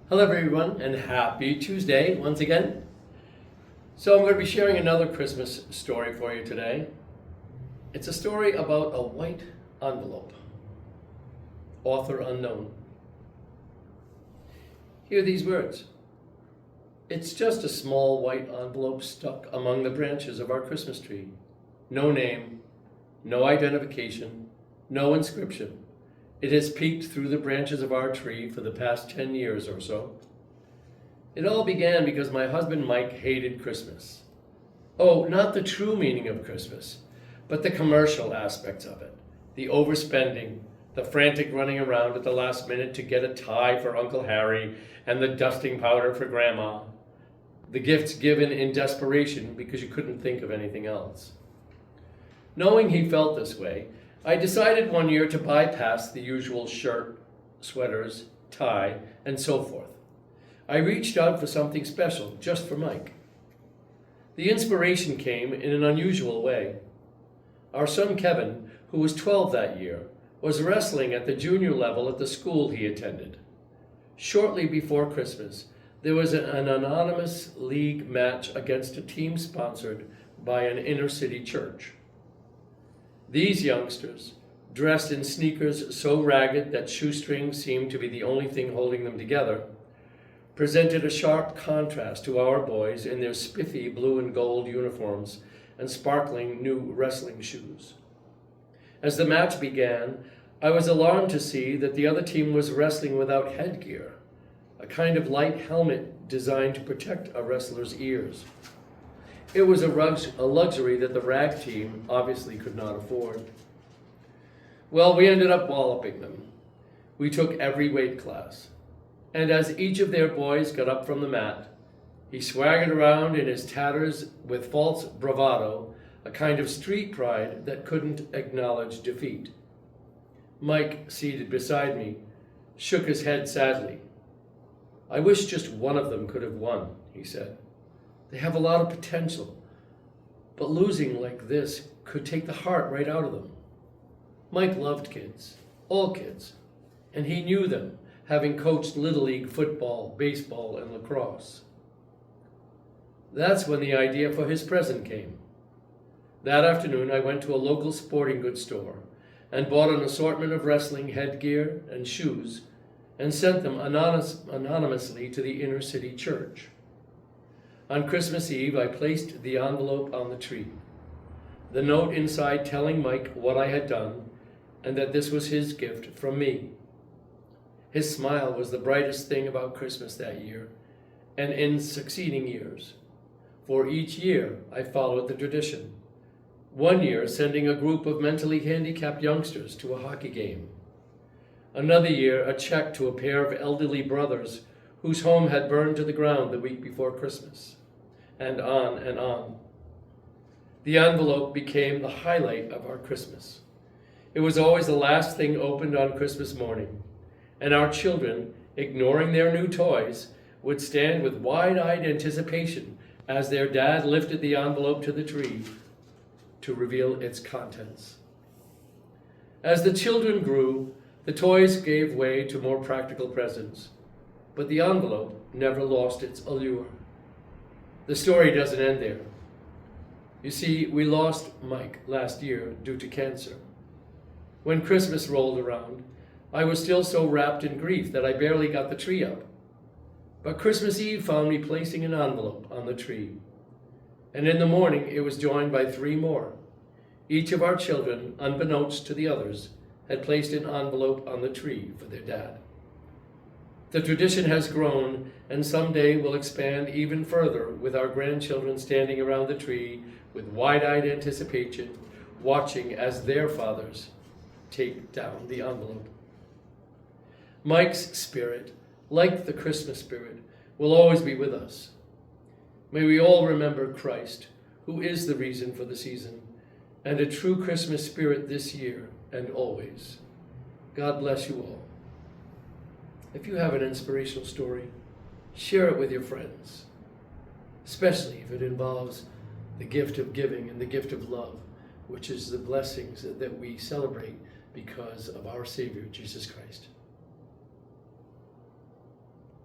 Hello everyone, and happy Tuesday once again. So I'm going to be sharing another Christmas story for you today. It's a story about a white envelope. Author unknown. Hear these words. It's just a small white envelope stuck among the branches of our Christmas tree. No name, no identification, no inscription. It has peeked through the branches of our tree for the past 10 years or so. It all began because my husband Mike hated Christmas. Oh, not the true meaning of Christmas, but the commercial aspects of it. The overspending, the frantic running around at the last minute to get a tie for Uncle Harry and the dusting powder for Grandma. The gifts given in desperation because you couldn't think of anything else. Knowing he felt this way, I decided one year to bypass the usual shirt, sweaters, tie, and so forth. I reached out for something special just for Mike. The inspiration came in an unusual way. Our son Kevin, who was 12 that year, was wrestling at the junior level at the school he attended. Shortly before Christmas, there was an anonymous league match against a team sponsored by an inner city church. These youngsters, dressed in sneakers so ragged that shoestrings seemed to be the only thing holding them together, presented a sharp contrast to our boys in their spiffy blue and gold uniforms and sparkling new wrestling shoes. As the match began, I was alarmed to see that the other team was wrestling without headgear, a kind of light helmet designed to protect a wrestler's ears. It was a luxury that the rag team obviously could not afford. Well, we ended up walloping them. We took every weight class. And as each of their boys got up from the mat, he swaggered around in his tatters with false bravado, a kind of street pride that couldn't acknowledge defeat. Mike, seated beside me, shook his head sadly. "I wish just one of them could have won," he said. "They have a lot of potential, but losing like this could take the heart right out of them." Mike loved kids, all kids, and he knew them, having coached Little League football, baseball, and lacrosse. That's when the idea for his present came. That afternoon, I went to a local sporting goods store and bought an assortment of wrestling headgear and shoes and sent them anonymously to the inner city church. On Christmas Eve, I placed the envelope on the tree, the note inside telling Mike what I had done and that this was his gift from me. His smile was the brightest thing about Christmas that year and in succeeding years. For each year, I followed the tradition. One year, sending a group of mentally handicapped youngsters to a hockey game. Another year, a check to a pair of elderly brothers whose home had burned to the ground the week before Christmas, and on and on. The envelope became the highlight of our Christmas. It was always the last thing opened on Christmas morning, and our children, ignoring their new toys, would stand with wide-eyed anticipation as their dad lifted the envelope to the tree to reveal its contents. As the children grew, the toys gave way to more practical presents, but the envelope never lost its allure. The story doesn't end there. You see, we lost Mike last year due to cancer. When Christmas rolled around, I was still so wrapped in grief that I barely got the tree up. But Christmas Eve found me placing an envelope on the tree. And in the morning, it was joined by 3 more. Each of our children, unbeknownst to the others, had placed an envelope on the tree for their dad. The tradition has grown and someday will expand even further with our grandchildren standing around the tree with wide-eyed anticipation, watching as their fathers take down the envelope. Mike's spirit, like the Christmas spirit, will always be with us. May we all remember Christ, who is the reason for the season, and a true Christmas spirit this year and always. God bless you all. If you have an inspirational story, share it with your friends, especially if it involves the gift of giving and the gift of love, which is the blessings that we celebrate because of our Savior, Jesus Christ.